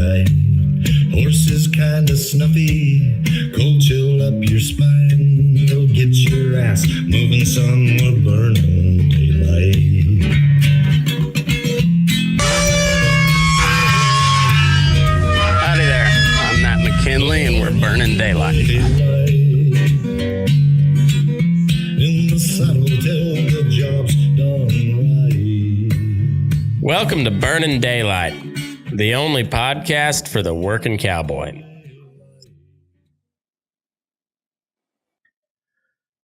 right. Horses kinda snuffy, cold chill up your spine. You'll get your ass moving, son, we're burning daylight. Howdy there, I'm Matt McKinley and we're burning daylight. In the saddle till the job's done right. Welcome to Burning Daylight, the only podcast for the working cowboy.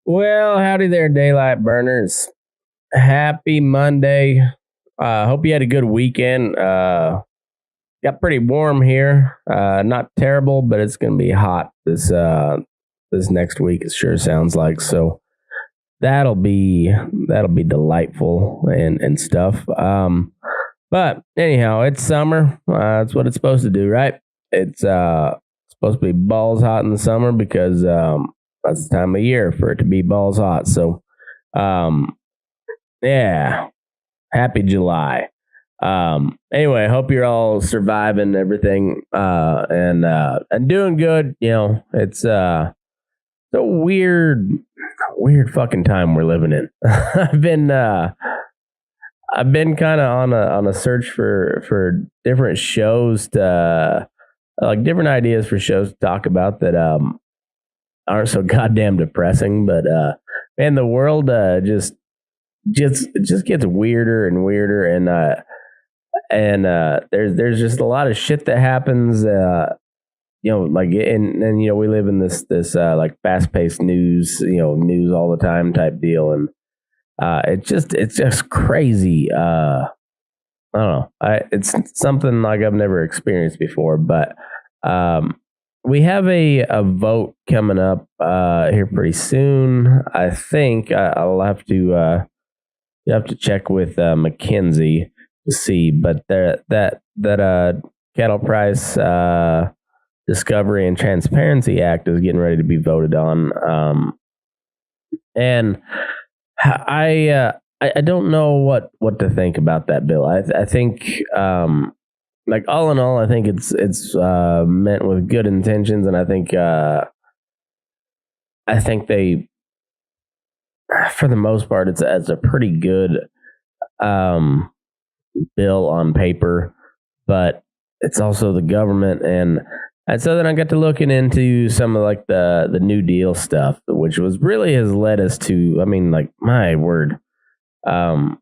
Well, howdy there, daylight burners. Happy Monday. Hope you had a good weekend. Got pretty warm here. Not terrible, but it's going to be hot this next week. It sure sounds like so. That'll be delightful and stuff. But anyhow, it's summer. That's what it's supposed to do, right? It's supposed to be balls hot in the summer because that's the time of year for it to be balls hot. So, yeah, happy July. Anyway, I hope you're all surviving everything and doing good. You know, it's a weird fucking time we're living in. I've been kind of on a search for different shows to like different ideas for shows to talk about that aren't so goddamn depressing. But man, the world just gets weirder and weirder, and there's just a lot of shit that happens. You know, like and you know, we live in this like fast paced news, you know, news all the time type deal, and it's just crazy. I don't know. It's something like I've never experienced before, but we have a vote coming up here pretty soon. I think I'll have to you have to check with McKinsey to see, but that cattle price Discovery and Transparency Act is getting ready to be voted on, and I don't know what to think about that bill. I think like all in all, I think it's meant with good intentions, and I think they, for the most part, it's a pretty good bill on paper, but it's also the government, and so then I got to looking into some of like the New Deal stuff, which was really has led us to, I mean, like, my word, the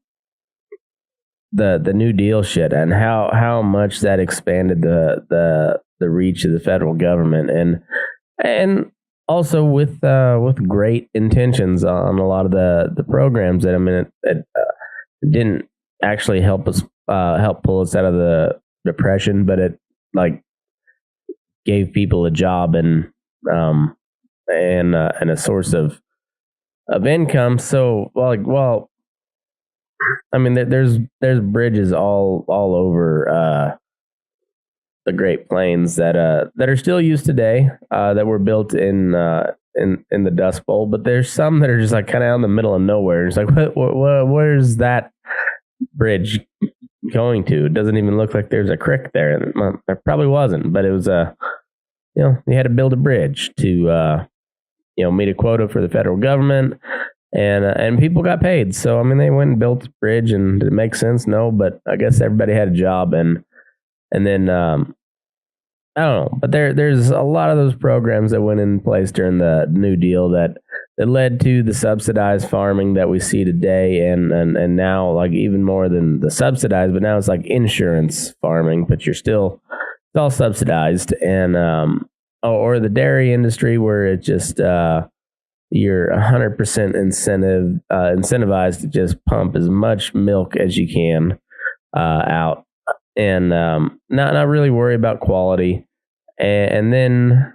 New Deal shit and how much that expanded the reach of the federal government, and also with great intentions on a lot of the programs that, I mean, it didn't actually help pull us out of the depression, but it like gave people a job and a source of income. So, well, I mean, there's bridges all over the Great Plains that are still used today, that were built in the Dust Bowl, but there's some that are just like kind of out in the middle of nowhere. It's like, where's that bridge going to? It doesn't even look like there's a creek there. Well, there probably wasn't, but it was you know, you had to build a bridge to you know, meet a quota for the federal government, and people got paid. So I mean, they went and built a bridge, and did it make sense? No, but I guess everybody had a job, and then I don't know, but there's a lot of those programs that went in place during the New Deal that led to the subsidized farming that we see today, and now, like, even more than the subsidized, but now it's like insurance farming, but it's all subsidized, and or the dairy industry where it just you're 100% incentivized to just pump as much milk as you can out, and not really worry about quality. And then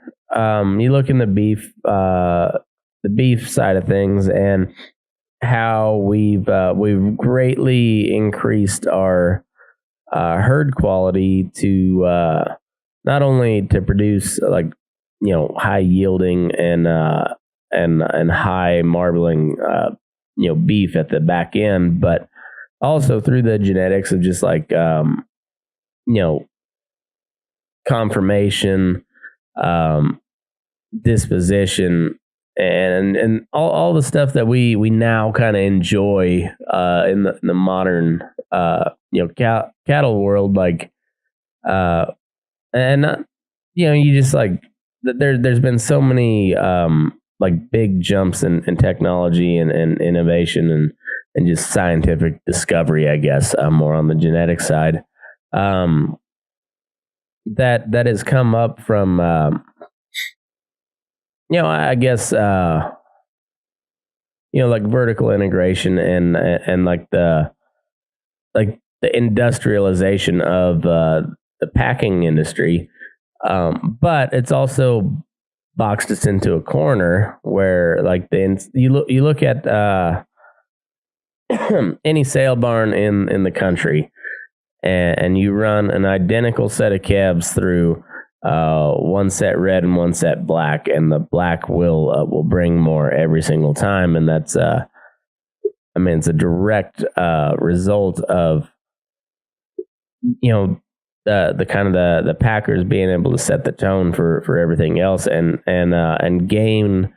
you look in the beef side of things, and how we've greatly increased our herd quality to not only to produce, like, you know, high yielding and high marbling you know, beef at the back end, but also through the genetics of just like you know, confirmation, disposition, and all the stuff that we now kind of enjoy in the modern cattle world, like and you just like there's been so many like big jumps in technology and innovation and just scientific discovery, I guess, more on the genetic side, that has come up from I guess like vertical integration and like the industrialization of the packing industry, but it's also boxed us into a corner where like you look at any sale barn in the country, and you run an identical set of calves through one set red and one set black, and the black will bring more every single time, and that's it's a direct result of the kind of the Packers being able to set the tone for everything else and game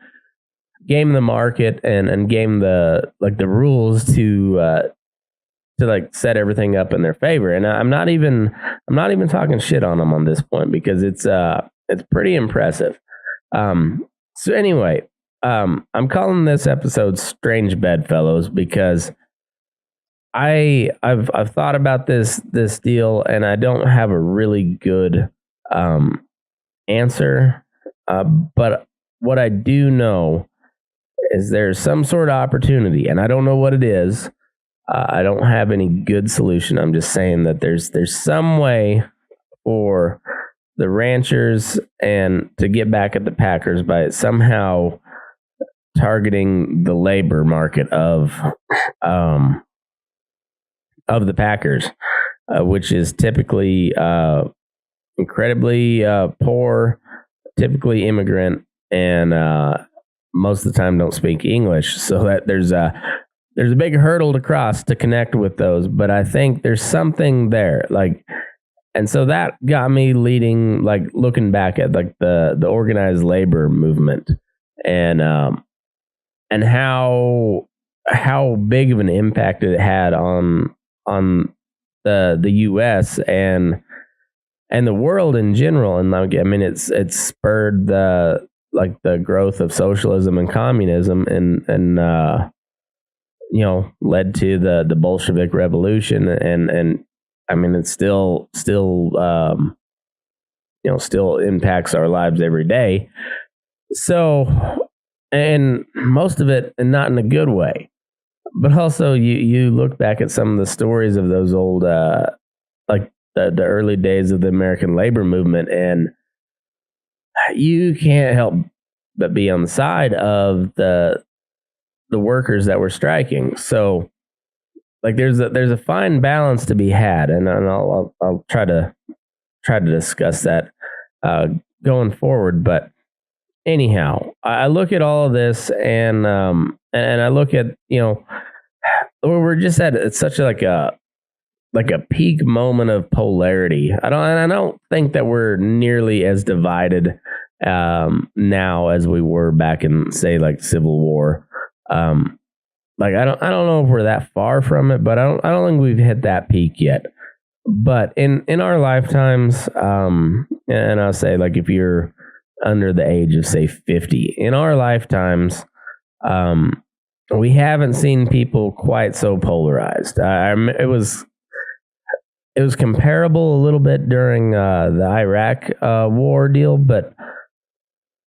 the market and game the rules to like set everything up in their favor. And I'm not even talking shit on them on this point, because it's pretty impressive. So anyway, I'm calling this episode Strange Bedfellows because I've thought about this deal, and I don't have a really good answer. But what I do know is there's some sort of opportunity, and I don't know what it is. I don't have any good solution. I'm just saying that there's some way for the ranchers and to get back at the Packers by somehow targeting the labor market of the Packers, which is typically incredibly poor, typically immigrant, and most of the time don't speak English. So that there's a big hurdle to cross to connect with those. But I think there's something there, and so that got me looking back at the organized labor movement and how big of an impact it had on the U.S. and the world in general. And it's spurred the growth of socialism and communism and led to the Bolshevik Revolution, and it still impacts our lives every day. So, and most of it, and not in a good way. But also, you look back at some of the stories of those old, the early days of the American labor movement, and you can't help but be on the side of the workers that were striking. So, there's a fine balance to be had, and I'll try to discuss that going forward. But anyhow, I look at all of this, and I look at we're just at such a peak moment of polarity. I don't think that we're nearly as divided now as we were back in, say, Civil War. I don't know if we're that far from it, but I don't think we've hit that peak yet. But in our lifetimes, and I'll say if you're under the age of, say, 50, in our lifetimes, we haven't seen people quite so polarized. It was comparable a little bit during the Iraq war deal, but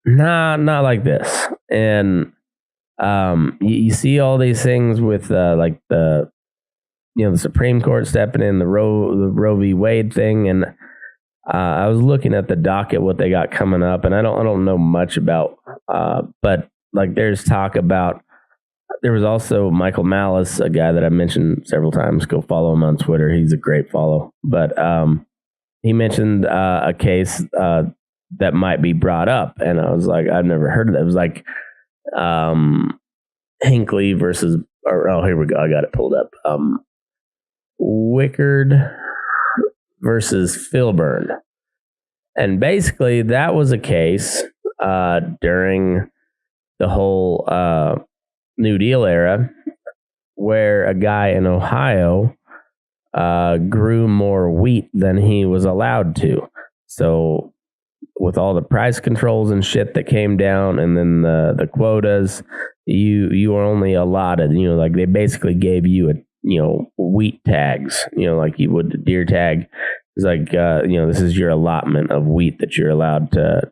not like this. And you see all these things with the Supreme Court stepping in, the Roe v. Wade thing, and I was looking at the docket, what they got coming up, and I don't know much about, but there's talk about. There was also Michael Malice, a guy that I mentioned several times. Go follow him on Twitter. He's a great follow. But he mentioned a case that might be brought up, and I was like, I've never heard of that. It was Hinckley versus, here we go. I got it pulled up. Wickard versus Filburn. And basically, that was a case during the whole New Deal era where a guy in Ohio grew more wheat than he was allowed to. So with all the price controls and shit that came down, and then the quotas, you were only allotted, like they basically gave you wheat tags, like you would the deer tag. It's like this is your allotment of wheat that you're allowed to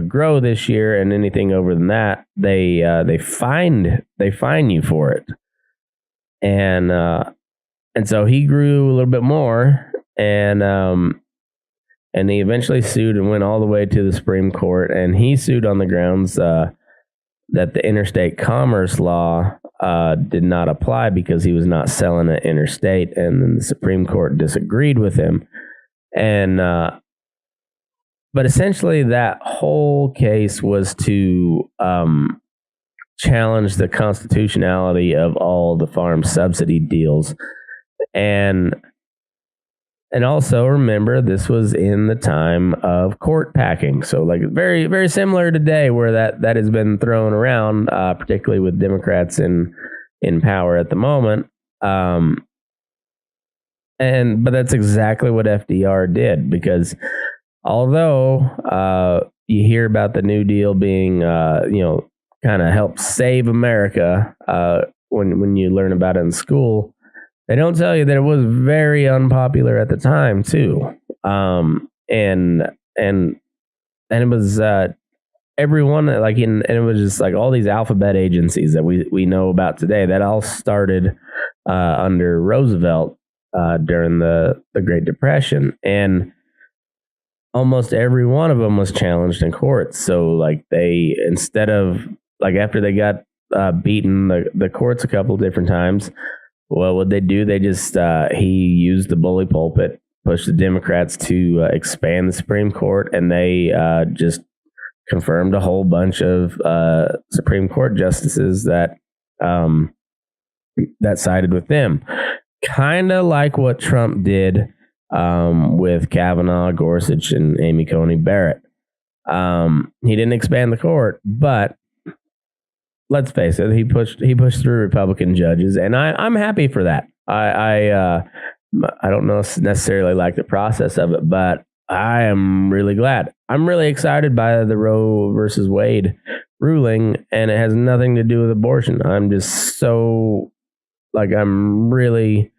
grow this year, and anything over than that, they fine you for it. And so he grew a little bit more, and he eventually sued and went all the way to the Supreme Court. And he sued on the grounds that the interstate commerce law did not apply because he was not selling it interstate. And then the Supreme Court disagreed with him. And but essentially, that whole case was to challenge the constitutionality of all the farm subsidy deals. And also remember, this was in the time of court packing. So like very, very similar today, where that has been thrown around, particularly with Democrats in power at the moment. But that's exactly what FDR did, because although you hear about the New Deal being, kind of helped save America when you learn about it in school, they don't tell you that it was very unpopular at the time too. And it was everyone and it was just like all these alphabet agencies that we know about today that all started under Roosevelt during the Great Depression, and almost every one of them was challenged in courts. So like they, instead of like after they got beaten the courts a couple of different times, well, what they do, they just he used the bully pulpit, pushed the Democrats to expand the Supreme Court, and they just confirmed a whole bunch of Supreme Court justices that sided with them, kind of like what Trump did with Kavanaugh, Gorsuch, and Amy Coney Barrett. He didn't expand the court, but let's face it, he pushed through Republican judges, and I'm happy for that. I don't know necessarily like the process of it, but I am really glad. I'm really excited by the Roe versus Wade ruling, and it has nothing to do with abortion. I'm just so I'm really,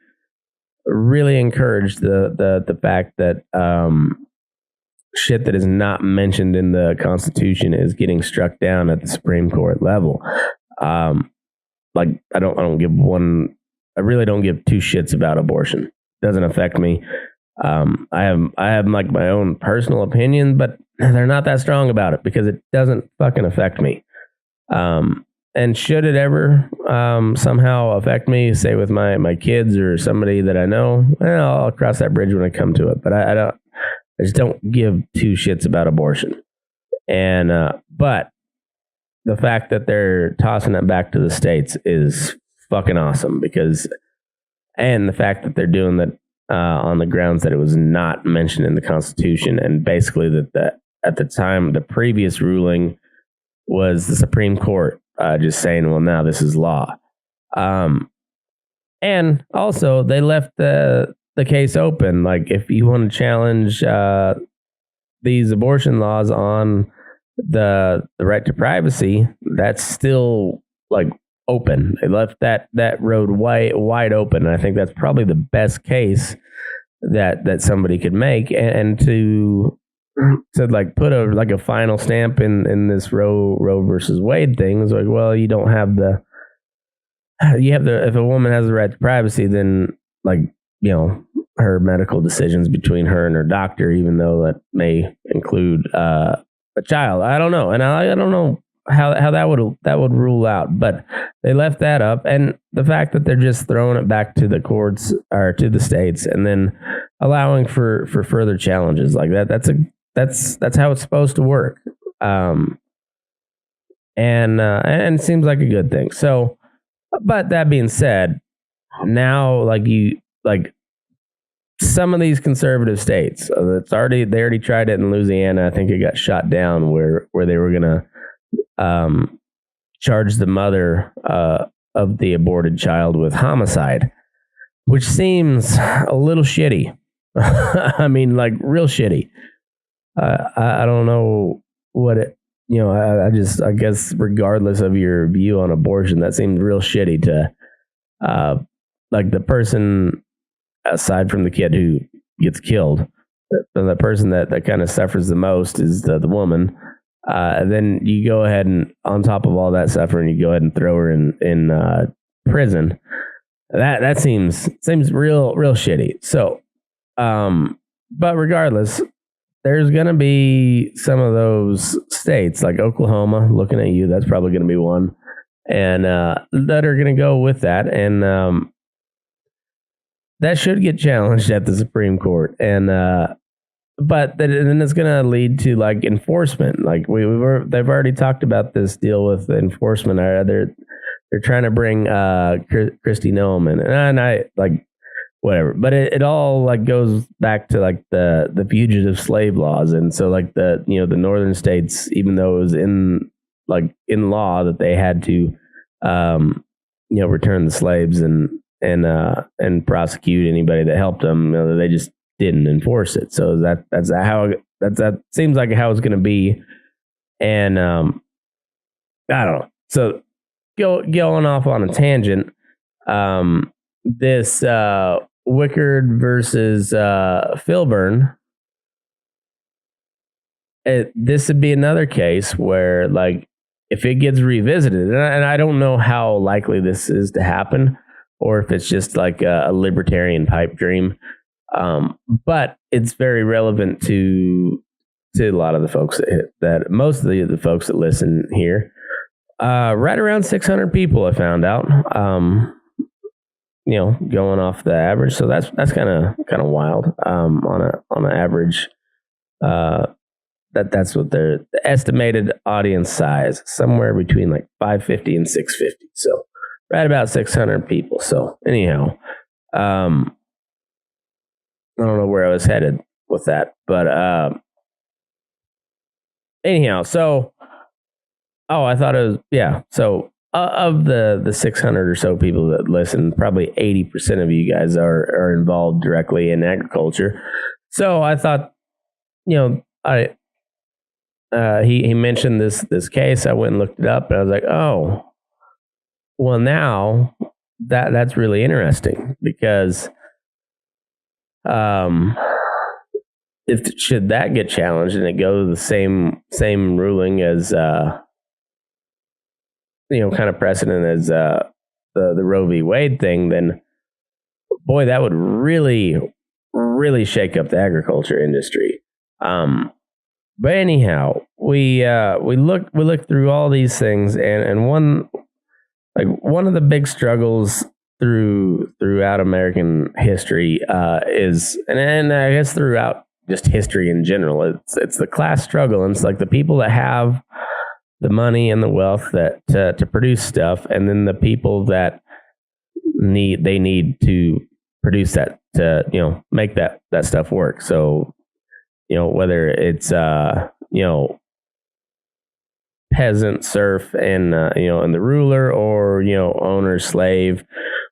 really encouraged the fact that shit that is not mentioned in the Constitution is getting struck down at the Supreme Court level. I really don't give two shits about abortion. It doesn't affect me. I have like my own personal opinion, but they're not that strong about it because it doesn't fucking affect me. And should it ever somehow affect me, say with my kids or somebody that I know, I'll cross that bridge when I come to it. But I just don't give two shits about abortion. And but the fact that they're tossing it back to the states is fucking awesome, and the fact that they're doing that on the grounds that it was not mentioned in the Constitution, and basically that at the time the previous ruling was the Supreme Court just saying, well, now this is law. And also they left the case open. Like, if you want to challenge these abortion laws on the right to privacy, that's still open. They left that road wide open. And I think that's probably the best case that somebody could make, and to put a final stamp in this Roe versus Wade thing is well, you don't have if a woman has the right to privacy, then her medical decisions between her and her doctor, even though that may include a child. I don't know, and I don't know how that would rule out, but they left that up, and the fact that they're just throwing it back to the courts or to the states, and then allowing for further challenges like that's how it's supposed to work, and it seems like a good thing. So, but that being said, now some of these conservative states. They already tried it in Louisiana. I think it got shot down where they were going to charge the mother of the aborted child with homicide, which seems a little shitty. I mean, like real shitty. I don't know what it. I guess regardless of your view on abortion, that seems real shitty to, like the person, aside from the kid who gets killed, the person that kind of suffers the most is the woman. Then you go ahead and, on top of all that suffering, you go ahead and throw her in prison. That seems real shitty. So, but regardless, there's going to be some of those states like Oklahoma, looking at you, that's probably going to be one, and that are going to go with that. And that should get challenged at the Supreme Court. And but then it's going to lead to like enforcement. Like they've already talked about this deal with enforcement. They're trying to bring Kristi Noem in, and I like whatever. But it all like goes back to like the fugitive slave laws, and so like the northern states, even though it was in law that they had to return the slaves and prosecute anybody that helped them, they just didn't enforce it. So that seems like how it's going to be. And I don't know. So going off on a tangent, this Wickard versus Filburn, this would be another case where, like, if it gets revisited, and I don't know how likely this is to happen, or if it's just like a libertarian pipe dream, but it's very relevant to a lot of the folks that most of the folks that listen here. Right around 600 people, I found out. Going off the average, so that's kind of wild. On an average, that's what the estimated audience size, somewhere between like 550 and 650. So right about 600 people. So anyhow, I don't know where I was headed with that, but anyhow, so I thought it was, yeah. So of the 600 or so people that listen, probably 80% of you guys are involved directly in agriculture. So I thought, he mentioned this case. I went and looked it up, and I was like, oh, well, now that's really interesting, because should that get challenged and it go the same ruling as kind of precedent as the Roe v. Wade thing, then boy, that would really shake up the agriculture industry. But anyhow, we look through all these things, and one of the big struggles throughout American history is, and I guess throughout just history in general, it's the class struggle, and it's like the people that have the money and the wealth that to produce stuff, and then the people that need to produce that to make that stuff work. So whether it's peasant, serf, and and the ruler, or owner, slave,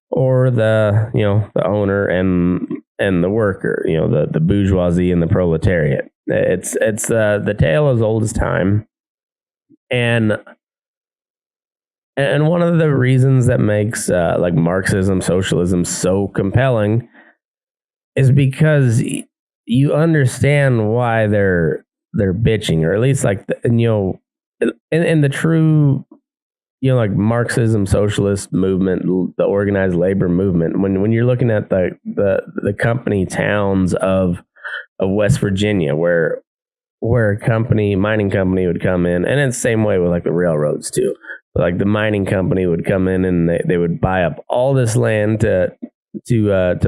or the owner and the worker, the bourgeoisie and the proletariat. It's the tale as old as time. And one of the reasons that makes like Marxism, socialism so compelling is because you understand why they're bitching, or at least like in the true like Marxism, socialist movement, the organized labor movement. When you're looking at the company towns of West Virginia, where a mining company would come in, and it's the same way with like the railroads too. But like the mining company would come in and they would buy up all this land to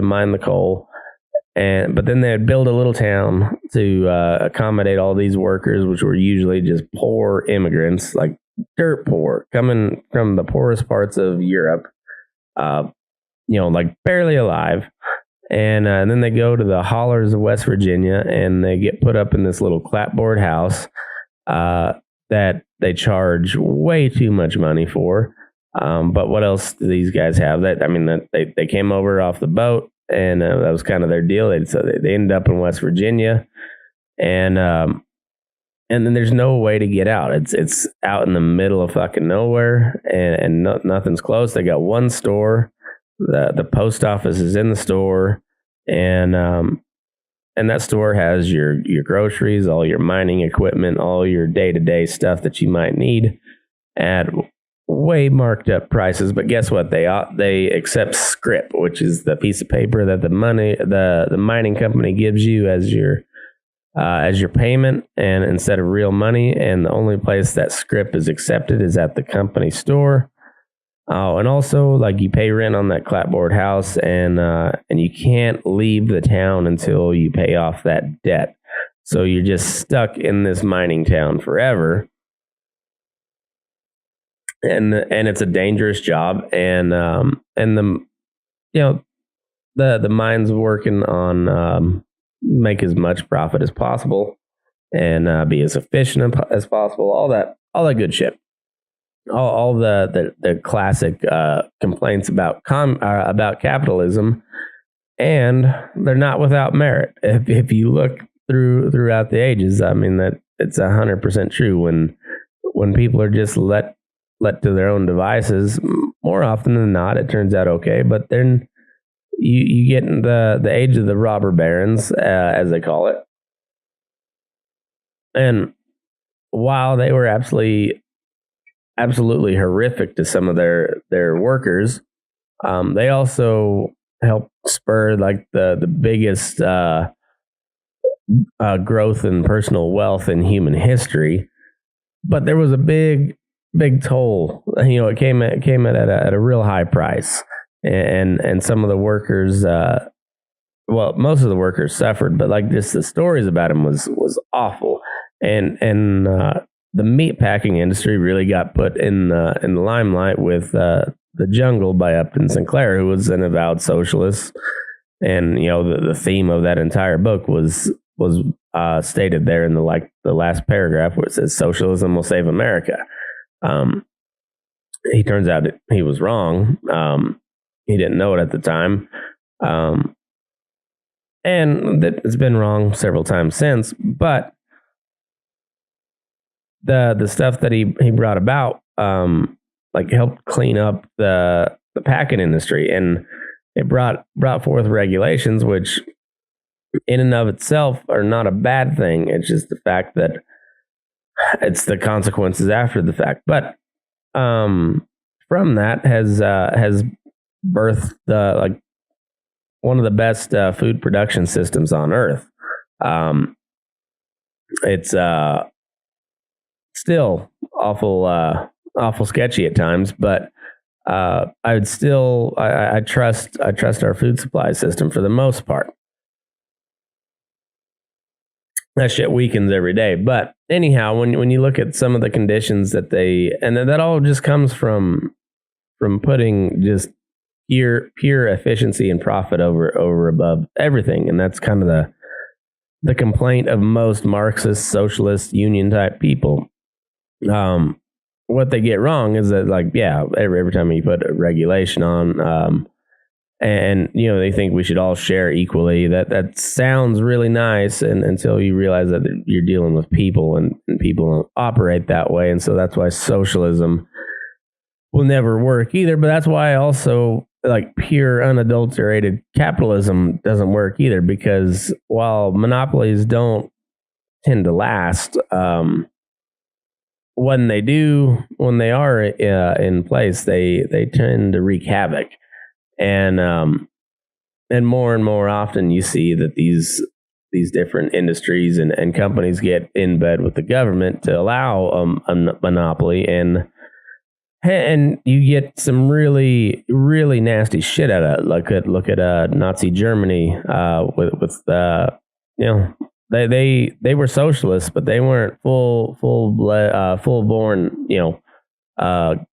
mine the coal, but then they'd build a little town to accommodate all these workers, which were usually just poor immigrants, like dirt poor, coming from the poorest parts of Europe, like barely alive. And then they go to the hollers of West Virginia, and they get put up in this little clapboard house that they charge way too much money for. But what else do these guys have? They came over off the boat, and that was kind of their deal. They ended up in West Virginia, and then there's no way to get out. It's out in the middle of fucking nowhere, and nothing's close. They got one store. The post office is in the store, and that store has your groceries, all your mining equipment, all your day-to-day stuff that you might need at way marked up prices. But guess what? They accept scrip, which is the piece of paper that the mining company gives you as your payment, and instead of real money. And the only place that scrip is accepted is at the company store. Oh, and also, like, you pay rent on that clapboard house, and you can't leave the town until you pay off that debt. So you're just stuck in this mining town forever, and it's a dangerous job. And the mine's working on make as much profit as possible and be as efficient as possible. All that good shit. All the classic complaints about capitalism, and they're not without merit. If you look throughout the ages, I mean, that it's 100% true. When people are just let to their own devices, more often than not, it turns out okay. But then you get in the age of the robber barons, as they call it, and while they were absolutely horrific to some of their workers, they also helped spur like the biggest growth in personal wealth in human history. But there was a big toll. It came at a real high price, and some of the workers, most of the workers suffered. But like just the stories about them was awful, and the meatpacking industry really got put in the limelight with The Jungle by Upton Sinclair, who was an avowed socialist. And the theme of that entire book was stated there in the last paragraph, where it says socialism will save America. He turns out he was wrong. He didn't know it at the time, and it's been wrong several times since. But the stuff that he brought about, helped clean up the packing industry, and it brought forth regulations, which in and of itself are not a bad thing. It's just the fact that it's the consequences after the fact. But from that has birthed one of the best food production systems on earth. It's still awful sketchy at times, but I trust our food supply system for the most part. That shit weakens every day. But anyhow, when you look at some of the conditions that that all just comes from putting just pure efficiency and profit over above everything. And that's kind of the complaint of most Marxist, socialist, union type people. What they get wrong is that, every time you put a regulation on, and they think we should all share equally. That sounds really nice, and until you realize that you're dealing with people, and people don't operate that way, and so that's why socialism will never work either. But that's why also pure unadulterated capitalism doesn't work either, because while monopolies don't tend to last, when they are in place, they tend to wreak havoc. And more often you see that these different industries and companies get in bed with the government to allow a monopoly, and you get some really, really nasty shit out of it. Look at Nazi Germany with they were socialists, but they weren't full born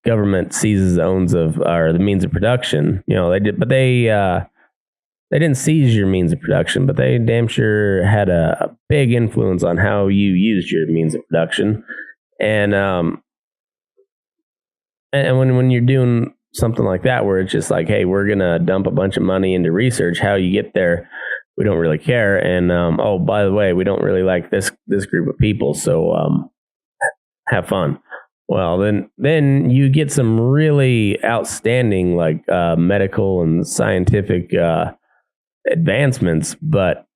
government seizes owns of or the means of production. They did, but they they didn't seize your means of production, but they damn sure had a big influence on how you used your means of production. And when you're doing something like that, where it's just like, hey, we're gonna dump a bunch of money into research, how you get there, we don't really care. And oh, by the way, we don't really like this group of people, so have fun. Well, then you get some really outstanding like medical and scientific advancements, but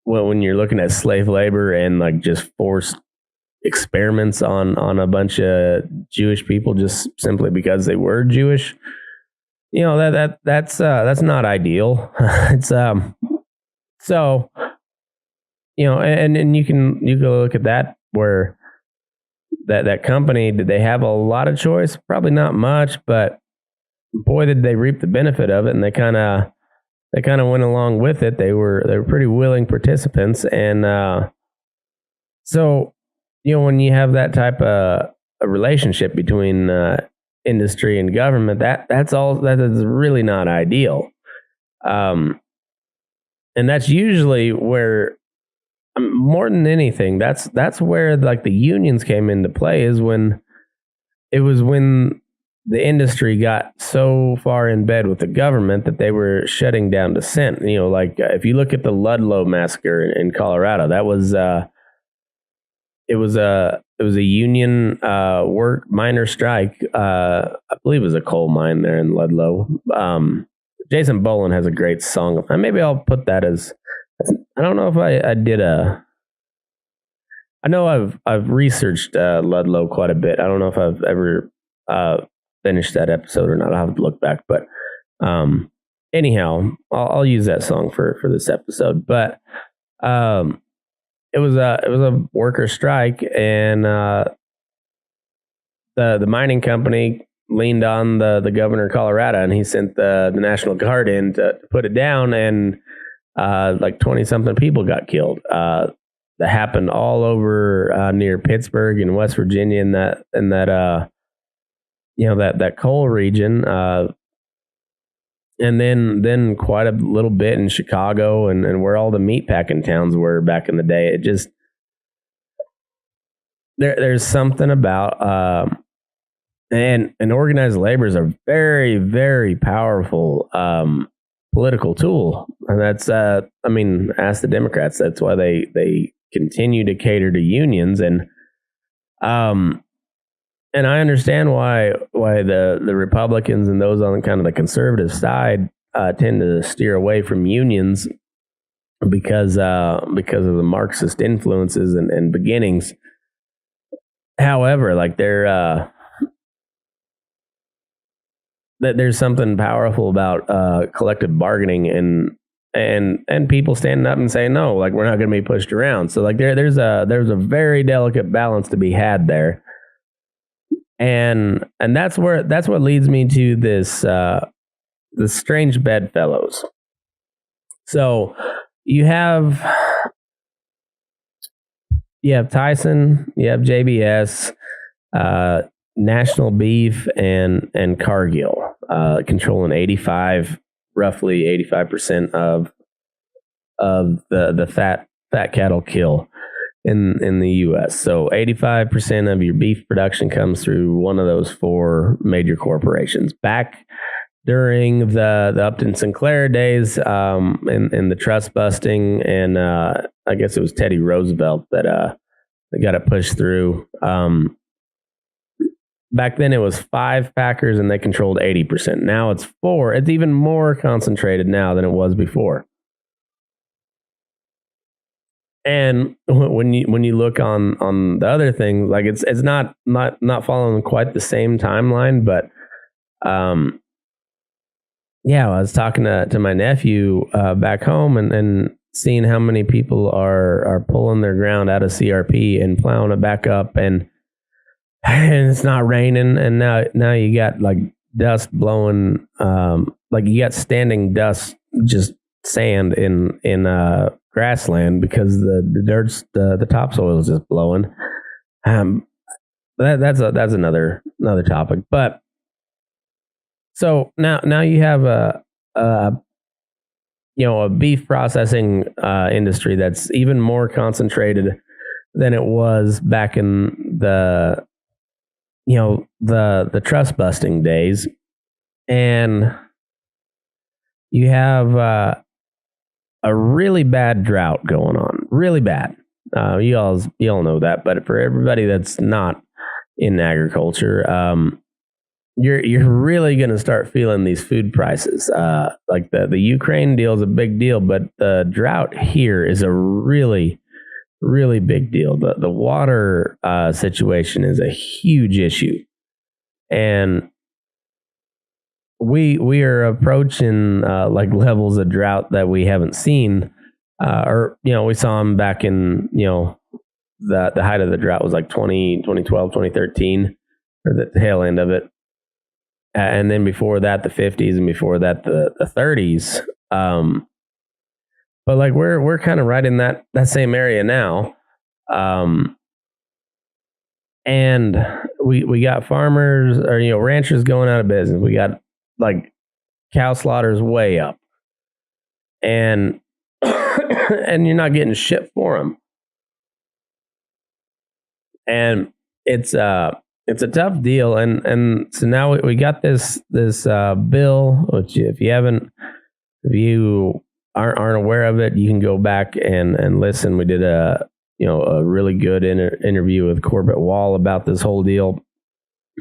when you're looking at slave labor and like just forced experiments on a bunch of Jewish people just simply because they were Jewish, you know, that's not ideal. It's so, you know, and you can look at that where that company, did they have a lot of choice? Probably not much, but boy, did they reap the benefit of it, and they kind of went along with it. They were pretty willing participants, and so, you know, when you have that type of a relationship between industry and government, that is really not ideal, and that's usually where, more than anything, that's where like the unions came into play, is when the industry got so far in bed with the government that they were shutting down dissent. You know, like if you look at the Ludlow massacre in Colorado, that was it was a union miner strike. I believe it was a coal mine there in Ludlow. Jason Boland has a great song. Maybe I'll put that as, I don't know if I did I know I've researched Ludlow quite a bit. I don't know if I've ever finished that episode or not. I'll have to look back. But anyhow, I'll use that song for this episode. But it was a worker strike, and the mining company leaned on the governor of Colorado, and he sent the National Guard in to put it down, and like 20-something people got killed. That happened all over near Pittsburgh and West Virginia, and that you know, that coal region, and then quite a little bit in Chicago and where all the meatpacking towns were back in the day. It just, there's something about and organized labor is a very, very powerful political tool, and that's I mean, ask the Democrats. That's why they continue to cater to unions, and I understand why the Republicans and those on kind of the conservative side tend to steer away from unions because of the Marxist influences and beginnings. However, like there's something powerful about collective bargaining and people standing up and saying, no, like, we're not going to be pushed around. So like there's a very delicate balance to be had there. And that's what leads me to this the strange bedfellows. So you have Tyson, you have JBS, National Beef, and Cargill controlling roughly 85% of the fat cattle kill in the U.S. So 85% of your beef production comes through one of those four major corporations. Back during the Upton Sinclair days, in the trust busting, and I guess it was Teddy Roosevelt that got it pushed through. Back then it was 5 packers and they controlled 80%. Now it's 4. It's even more concentrated now than it was before. And when you look on the other thing, like it's not following quite the same timeline, but yeah, I was talking to my nephew back home and seeing how many people are pulling their ground out of CRP and plowing it back up, and it's not raining, and now you got like dust blowing, like you got standing dust, just sand in grassland because the dirt's the topsoil is just blowing. That's another topic. But so now you have a beef processing industry that's even more concentrated than it was back in the trust busting days. And you have a really bad drought going on, really bad. You all know that, but for everybody that's not in agriculture, you're really going to start feeling these food prices. Like the Ukraine deal is a big deal, but the drought here is a really, really big deal. The water situation is a huge issue, and we are approaching like levels of drought that we haven't seen, or we saw them back in the height of the drought was like 2012, 2013, or the tail end of it. And then before that, the 50s, and before that, the 30s. But like we're kind of right in that same area now. And we got farmers or ranchers going out of business. We got like cow slaughters way up, and and you're not getting shit for them. And it's a tough deal, and so now we got this bill, which if you aren't aware of it, you can go back and listen. We did a really good interview with Corbett Wall about this whole deal,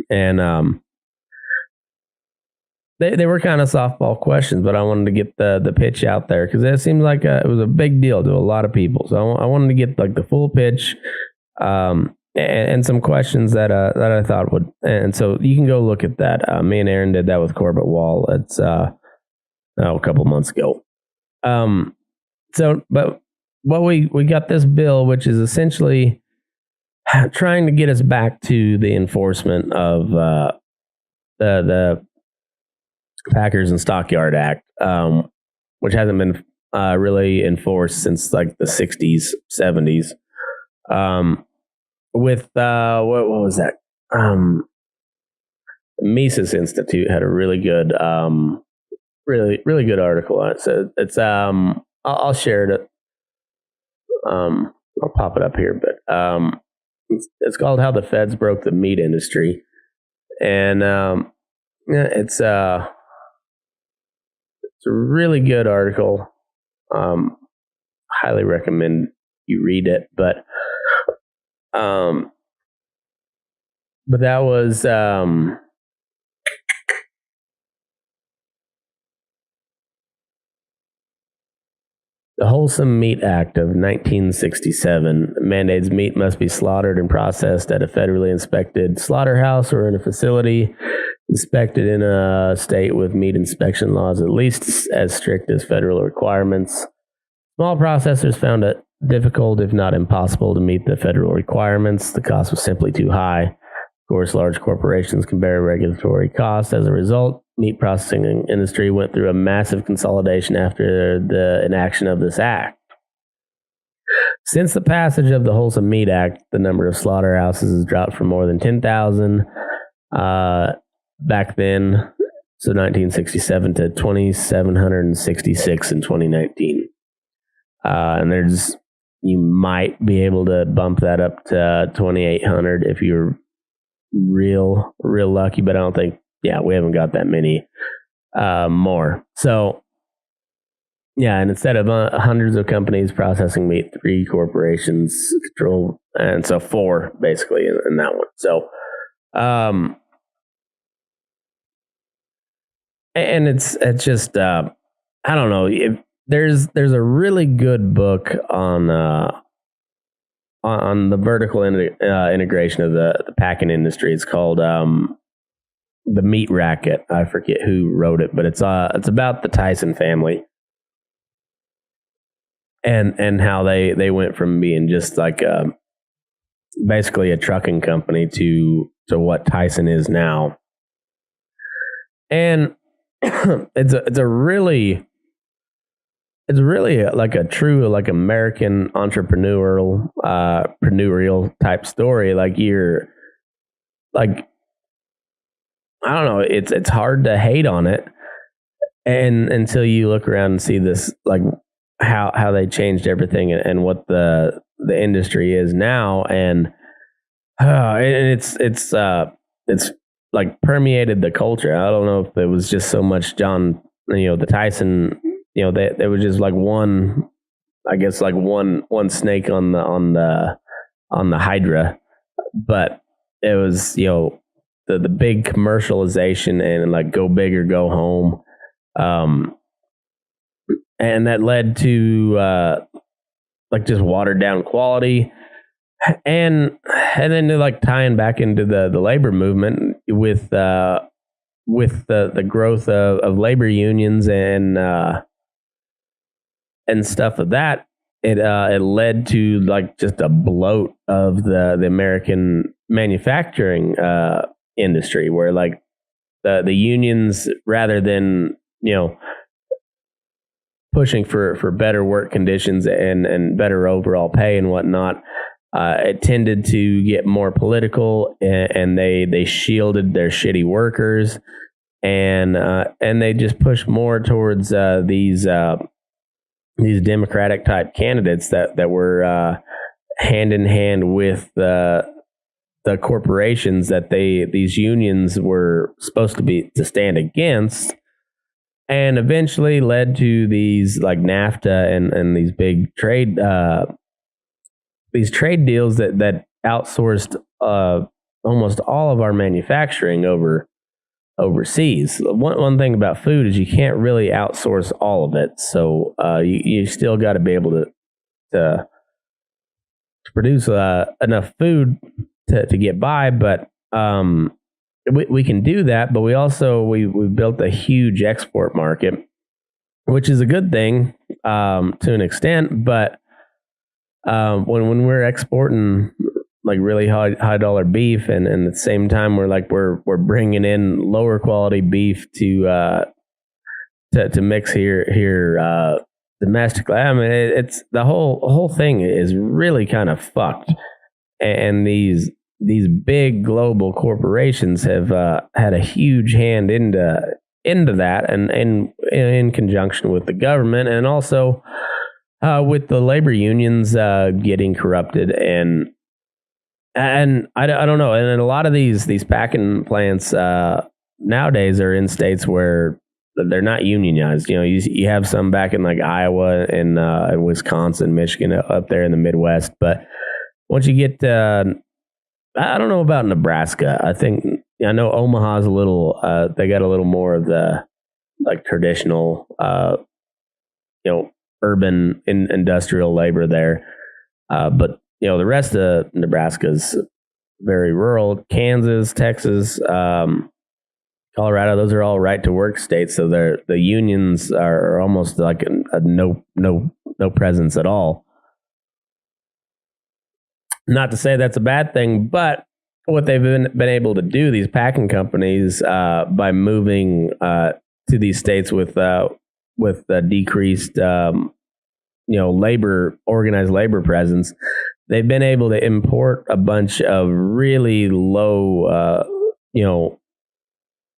and they were kind of softball questions, but I wanted to get the pitch out there because it seems like it was a big deal to a lot of people. So I wanted to get like the full pitch. And some questions that I thought would, and so you can go look at that. Me and Aaron did that with Corbett Wall. It's a couple months ago. But what we got this bill, which is essentially trying to get us back to the enforcement of the Packers and Stockyard Act, which hasn't been really enforced since like the 60s, 70s. With what was that? The Mises Institute had a really good, really good article on it. So it's I'll share it. I'll pop it up here, but it's called "How the Feds Broke the Meat Industry," and it's a really good article. Highly recommend you read it, but that was the Wholesome Meat Act of 1967 mandates meat must be slaughtered and processed at a federally inspected slaughterhouse or in a facility inspected in a state with meat inspection laws at least as strict as federal requirements. Small processors found it difficult, if not impossible, to meet the federal requirements. The cost was simply too high. Of course, large corporations can bear regulatory costs. As a result, meat processing industry went through a massive consolidation after the enaction of this act. Since the passage of the Wholesome Meat Act, the number of slaughterhouses has dropped from more than 10,000 back then, so 1967, to 2,766 in 2019. And you might be able to bump that up to 2,800 if you're real lucky, but I don't think, we haven't got that many more. So, and instead of hundreds of companies processing meat, 3 corporations control, and so 4 basically in that one. So, and it's just, I don't know. There's a really good book on the vertical integration of the packing industry. It's called The Meat Racket. I forget who wrote it, but it's about the Tyson family and how they went from being just like basically a trucking company to what Tyson is now. And it's really like a true like American entrepreneurial type story. Like you're like, I don't know, it's hard to hate on it. and until you look around and see this, like how they changed everything and what the industry is now, and it's like permeated the culture. I don't know if it was just so much John, the Tyson, there was just like one, I guess like one snake on the hydra, but it was, the big commercialization and like go big or go home. And that led to like just watered down quality, and then to like tying back into the labor movement with the growth of labor unions and stuff of that. It led to like just a bloat of the American manufacturing industry, where like the unions, rather than pushing for better work conditions and better overall pay and whatnot, it tended to get more political, and they shielded their shitty workers, and they just pushed more towards these Democratic type candidates that were hand in hand with the corporations that these unions were supposed to stand against, and eventually led to these like NAFTA and these big trade deals that outsourced almost all of our manufacturing overseas. One thing about food is you can't really outsource all of it, so you still got to be able to produce enough food to get by, but we can do that. But we built a huge export market, which is a good thing to an extent. But when we're exporting like really high dollar beef, and at the same time we're bringing in lower quality beef to mix here domestically. I mean, it's the whole thing is really kind of fucked. And these big global corporations have had a huge hand into that, and in conjunction with the government, and also with the labor unions getting corrupted, and I don't know. And a lot of these packing plants nowadays are in states where they're not unionized. You have some back in like Iowa and Wisconsin, Michigan, up there in the Midwest, but once you get I don't know about Nebraska. I know Omaha's a little. They got a little more of the like traditional, urban industrial labor there. But the rest of Nebraska's very rural. Kansas, Texas, Colorado. Those are all right to work states. So the unions are almost like a no presence at all. Not to say that's a bad thing, but what they've been able to do, these packing companies, by moving to these states with decreased, organized labor presence, they've been able to import a bunch of really low,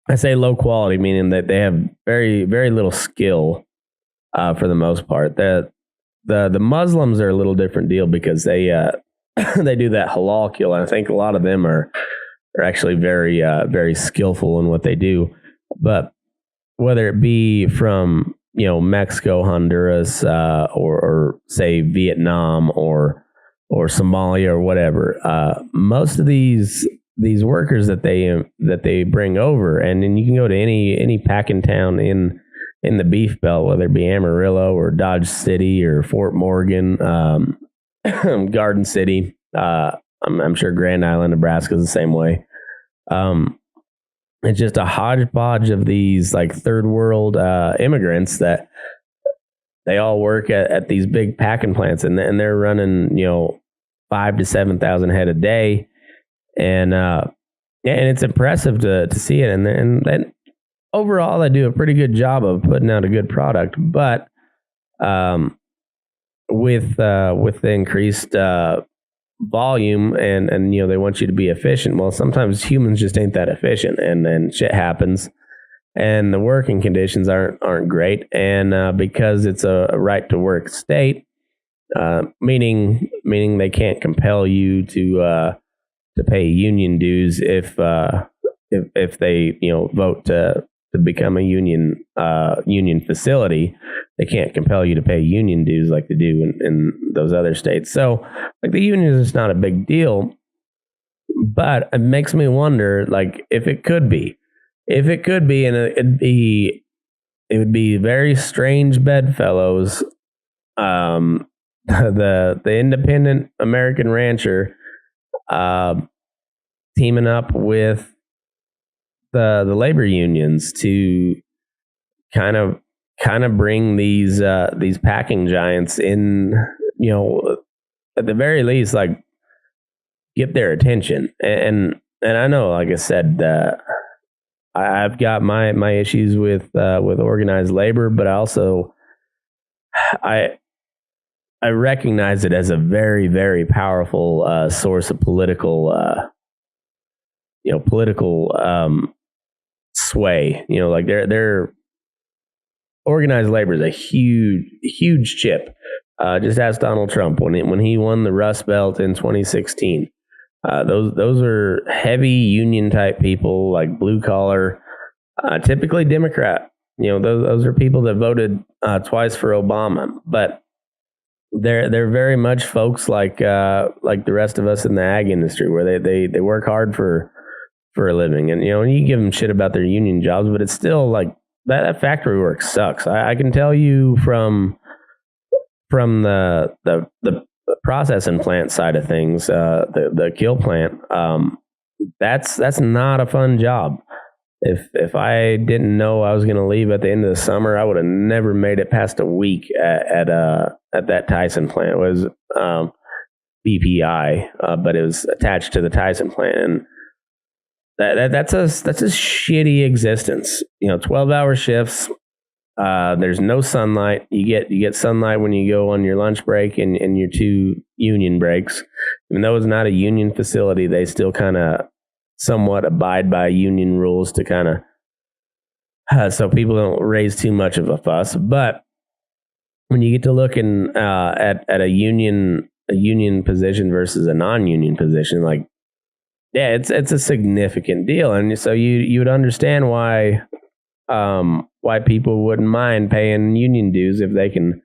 I say low quality, meaning that they have very, very little skill for the most part. The Muslims are a little different deal because they they do that halal kill, and I think a lot of them are actually very very skillful in what they do. But whether it be from Mexico, Honduras, or say Vietnam or Somalia or whatever, most of these workers that they bring over, and then you can go to any packing town in the beef belt, whether it be Amarillo or Dodge City or Fort Morgan, Garden City. I'm sure Grand Island, Nebraska is the same way. It's just a hodgepodge of these like third world immigrants that they all work at these big packing plants, and they're running 5,000 to 7,000 head a day, and it's impressive to see it. And overall, they do a pretty good job of putting out a good product, but with the increased volume and they want you to be efficient. Well, sometimes humans just ain't that efficient, and shit happens, and the working conditions aren't great. And because it's a right to work state, meaning they can't compel you to pay union dues if they vote to become a union facility. They can't compel you to pay union dues like they do in those other states. So like the union is just not a big deal, but it makes me wonder, like, if it could be, and it would be very strange bedfellows. The independent American rancher teaming up with the labor unions to kind of bring these packing giants in, at the very least, like, get their attention. And I know, like I said, I've got my issues with organized labor, but I recognize it as a very, very powerful source of political sway. Like their organized labor is a huge chip. Just ask Donald Trump when he won the Rust Belt in 2016. Those are heavy union type people, like blue collar, typically Democrat. Those are people that voted twice for Obama, but they're very much folks like the rest of us in the ag industry, where they work hard for a living, and you give them shit about their union jobs, but it's still like that factory work sucks. I can tell you from the processing plant side of things, the kill plant, that's not a fun job. If I didn't know I was going to leave at the end of the summer, I would have never made it past a week at that Tyson plant. It was BPI, but it was attached to the Tyson plant, and that's a shitty existence. 12-hour shifts. There's no sunlight. You get sunlight when you go on your lunch break and your 2 union breaks. Even though it's not a union facility, they still kind of somewhat abide by union rules to kind of so people don't raise too much of a fuss. But when you get to looking at a union position versus a non-union position, like, yeah, it's a significant deal, and so you would understand why people wouldn't mind paying union dues if they can.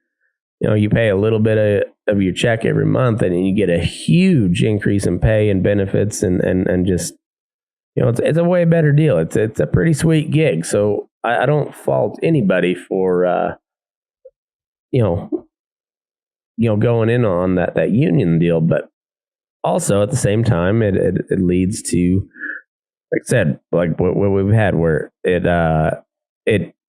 You pay a little bit of your check every month, and you get a huge increase in pay and benefits, and just it's a way better deal. It's a pretty sweet gig. So I don't fault anybody for going in on that union deal, but also at the same time it leads to, like I said, like what we've had, where it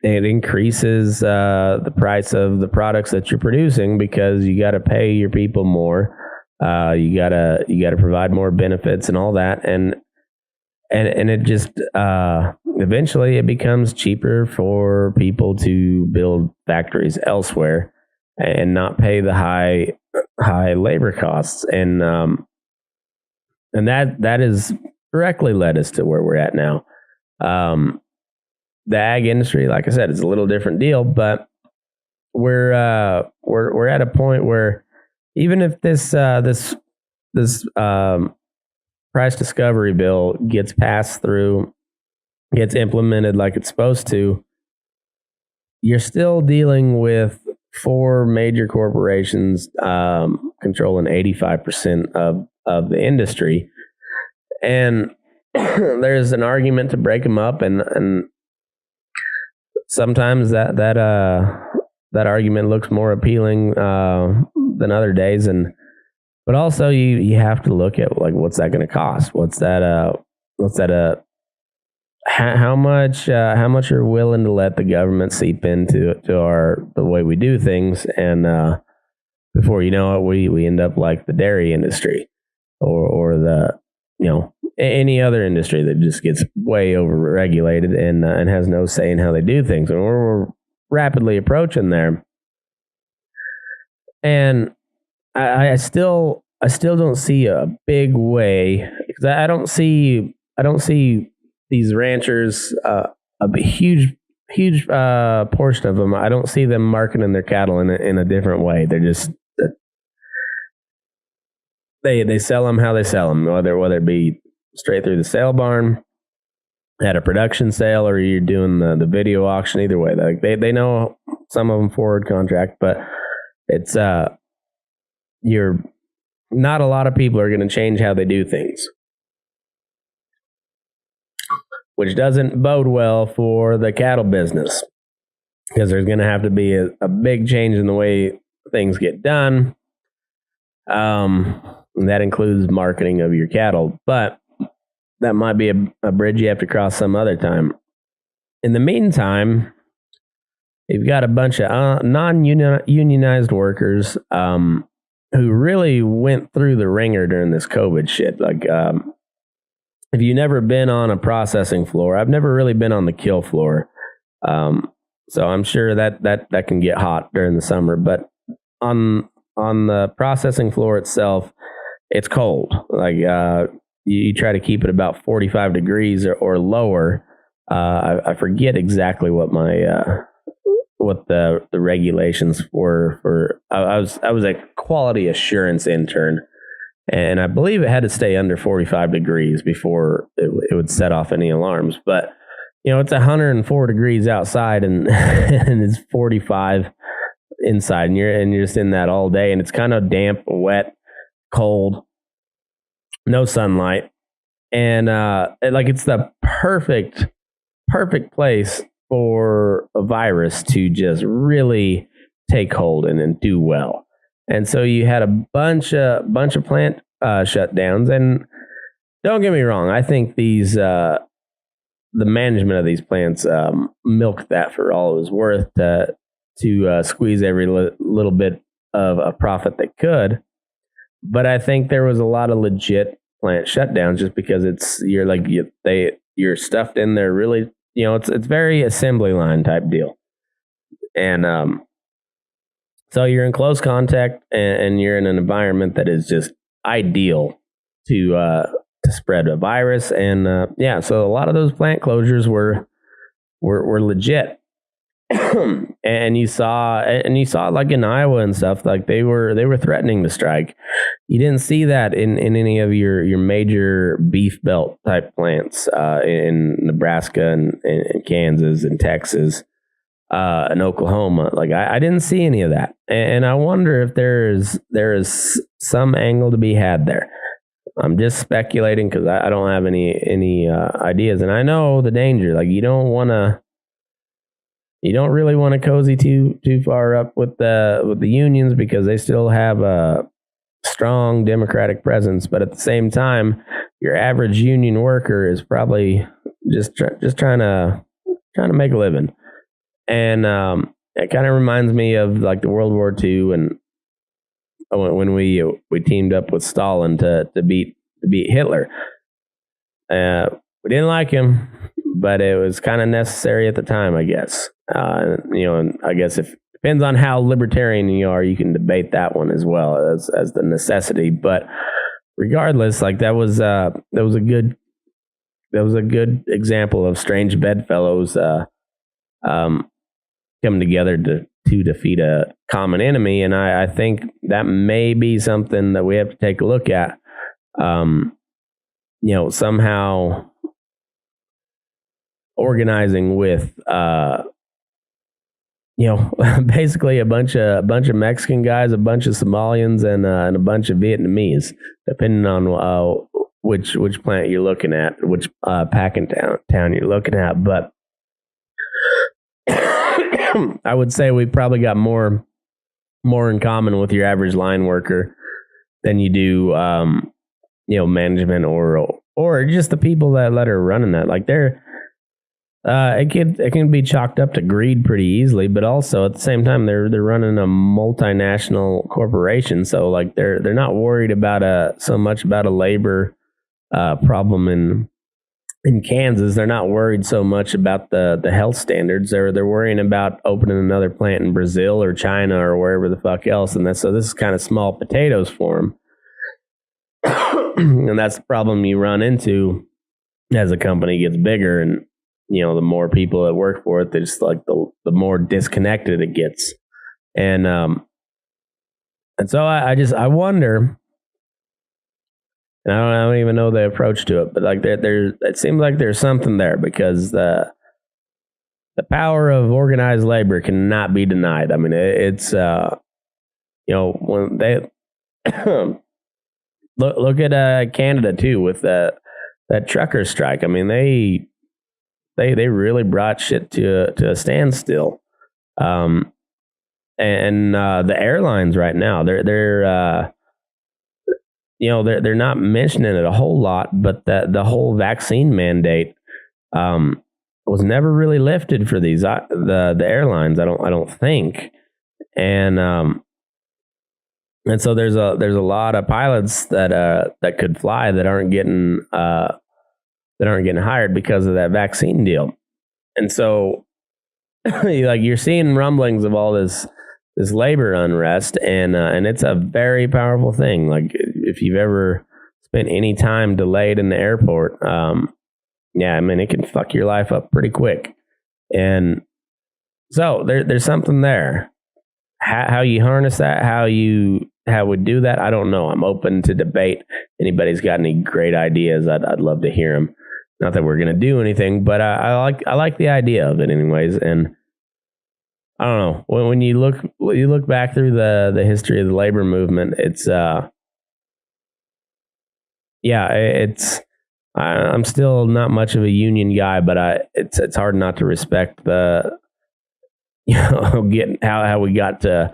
increases the price of the products that you're producing, because you got to pay your people more, you gotta provide more benefits and all that, and it just eventually it becomes cheaper for people to build factories elsewhere and not pay the high labor costs, and that has directly led us to where we're at now. The ag industry, like I said, is a little different deal, but we're at a point where even if this price discovery bill gets passed through, gets implemented like it's supposed to, you're still dealing with 4 major corporations controlling 85% of the industry, and there's an argument to break them up, and sometimes that argument looks more appealing than other days, but also you have to look at, like, what's that going to cost? How much are willing to let the government seep into the way we do things, and before you know it, we end up like the dairy industry or the any other industry that just gets way over-regulated and has no say in how they do things. And we're rapidly approaching there. And I still don't see a big way, because I don't see these ranchers huge portion of them, I don't see them marketing their cattle in a different way. They're just they sell them how they sell them, whether it be straight through the sale barn, at a production sale, or you're doing the video auction. Either way, like they know some of them forward contract, but it's you're not a lot of people are going to change how they do things, which doesn't bode well for the cattle business, because there's going to have to be a big change in the way things get done. And that includes marketing of your cattle, but that might be a bridge you have to cross some other time. In the meantime, you've got a bunch of non-unionized workers who really went through the ringer during this COVID shit. Like, if you've never been on a processing floor, I've never really been on the kill floor, so I'm sure that can get hot during the summer. But on the processing floor itself, it's cold. Like, you try to keep it about 45 degrees or lower. I forget exactly what what the regulations were for. I was a quality assurance intern, and I believe it had to stay under 45 degrees before it would set off any alarms. But it's 104 degrees outside, and and it's 45 inside, and you're just in that all day, and it's kind of damp, wet, cold, no sunlight, and it's the perfect place for a virus to just really take hold and do well. And so you had a bunch of plant shutdowns, and don't get me wrong, I think these the management of these plants milked that for all it was worth to squeeze every little bit of a profit they could. But I think there was a lot of legit plant shutdowns, just because you're stuffed in there really. It's very assembly line type deal, and so you're in close contact, and you're in an environment that is just ideal to spread a virus. And so a lot of those plant closures were legit. And you saw like in Iowa and stuff, like they were threatening to strike. You didn't see that in any of your major beef belt type plants in Nebraska and Kansas and Texas and Oklahoma. Like I didn't see any of that, and I wonder if there is some angle to be had there. I'm just speculating because I don't have any ideas, and I know the danger. Like you don't really want to cozy too far up with the unions, because they still have a strong Democratic presence. But at the same time, your average union worker is probably just trying to make a living. And it kind of reminds me of like the World War II, and when we teamed up with Stalin to beat Hitler. We didn't like him, but it was kind of necessary at the time, I guess. And I guess if depends on how libertarian you are, you can debate that one as well as the necessity. But regardless, like that was a good example of strange bedfellows coming together to defeat a common enemy. And I think that may be something that we have to take a look at. Somehow organizing with basically a bunch of Mexican guys, a bunch of Somalians, and a bunch of Vietnamese, depending on which plant you're looking at, which packing town you're looking at. But I would say we probably got more in common with your average line worker than you do management or just the people that are running that. Like it can be chalked up to greed pretty easily, but also at the same time they're running a multinational corporation, so like they're not worried about so much about a labor problem in Kansas. They're not worried so much about the health standards. They're worrying about opening another plant in Brazil or China or wherever the fuck else, and so this is kind of small potatoes for them. And that's the problem you run into as a company gets bigger. And the more people that work for it, just like the more disconnected it gets. And so I wonder, and I don't even know the approach to it, but like it seems like there's something there, because the power of organized labor cannot be denied. I mean, it's when they look at Canada too with that trucker strike. I mean, they really brought shit to a standstill. And the airlines right now, they're not mentioning it a whole lot, but the whole vaccine mandate was never really lifted for these the airlines. I don't think, and so there's a lot of pilots that could fly that aren't getting hired because of that vaccine deal. And so like you're seeing rumblings of all this labor unrest, and it's a very powerful thing. Like if you've ever spent any time delayed in the airport, yeah, I mean, it can fuck your life up pretty quick. And so there's something there. How you harness that, how we do that, I don't know. I'm open to debate. Anybody's got any great ideas, I'd love to hear them. Not that we're going to do anything, but I like the idea of it anyways. And I don't know, when you look back through the history of the labor movement, it's I'm still not much of a union guy, but it's hard not to respect the getting how we got to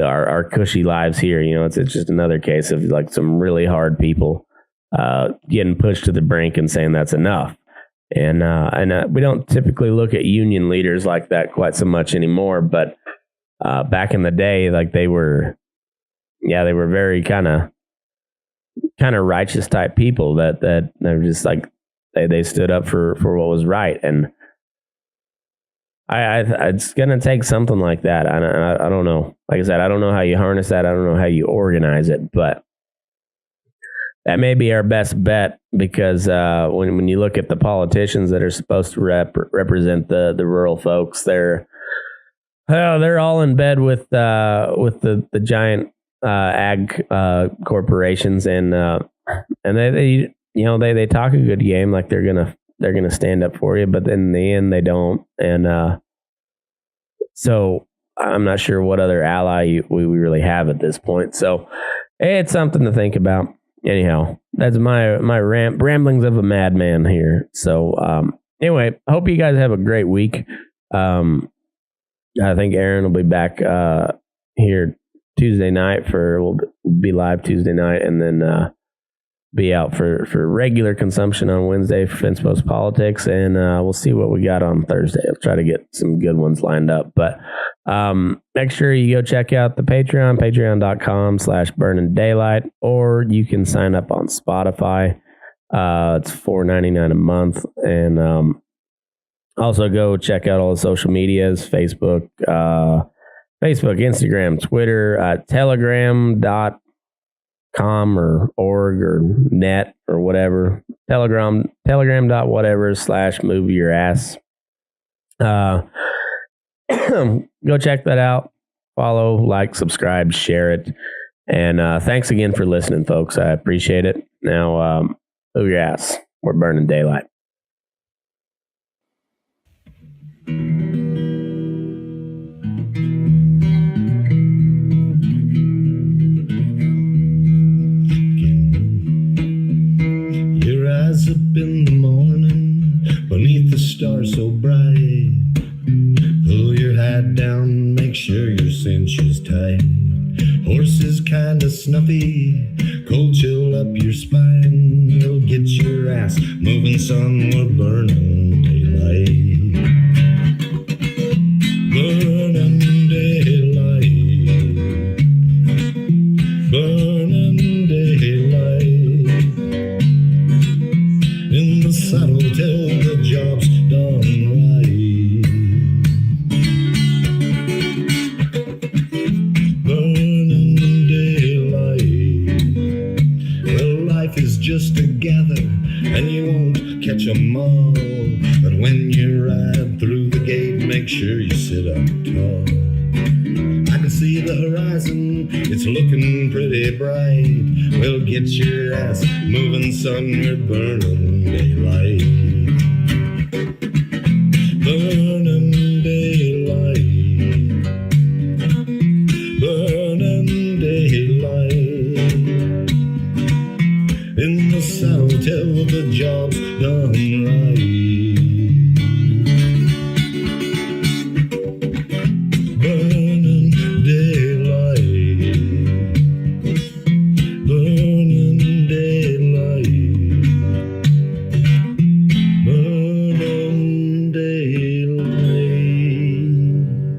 our cushy lives here. It's just another case of like some really hard people getting pushed to the brink and saying that's enough. And we don't typically look at union leaders like that quite so much anymore. But back in the day, like they were very kind of righteous type people that they're just like they stood up for what was right. And it's gonna take something like that. I don't know. Like I said, I don't know how you harness that. I don't know how you organize it, but that may be our best bet, because when you look at the politicians that are supposed to represent the rural folks, they're all in bed with the giant ag corporations, and they talk a good game, like they're gonna stand up for you, but in the end they don't. And so I'm not sure what other ally we really have at this point. So it's something to think about. Anyhow, that's my ramblings of a madman here. So anyway, I hope you guys have a great week. I think Aaron will be back here Tuesday night we'll be live Tuesday night, and then be out for regular consumption on Wednesday for Fence Post Politics, and we'll see what we got on Thursday. I'll try to get some good ones lined up, but make sure you go check out the Patreon, patreon.com/Burnin Daylight, or you can sign up on Spotify. It's $4.99 a month, and also go check out all the social medias, Facebook, Instagram, Twitter, telegram.com or org or net or whatever, telegram.whatever/move your ass. Go check that out. Follow, like, subscribe, share it. And thanks again for listening, folks. I appreciate it. Now, move your ass. We're burning daylight. Your eyes up in the morning beneath the stars so bright. Pull your hat down, make sure your cinch is tight. Horses kinda snuffy, cold chill up your spine. We'll get your ass moving, son, we're burning daylight. Burning daylight. Burning daylight. In the saddle till the job's done right. Just together, and you won't catch 'em all at When you ride through the gate, make sure you sit up tall. I can see the horizon, it's looking pretty bright. Well, get your ass moving, son, we're burning daylight.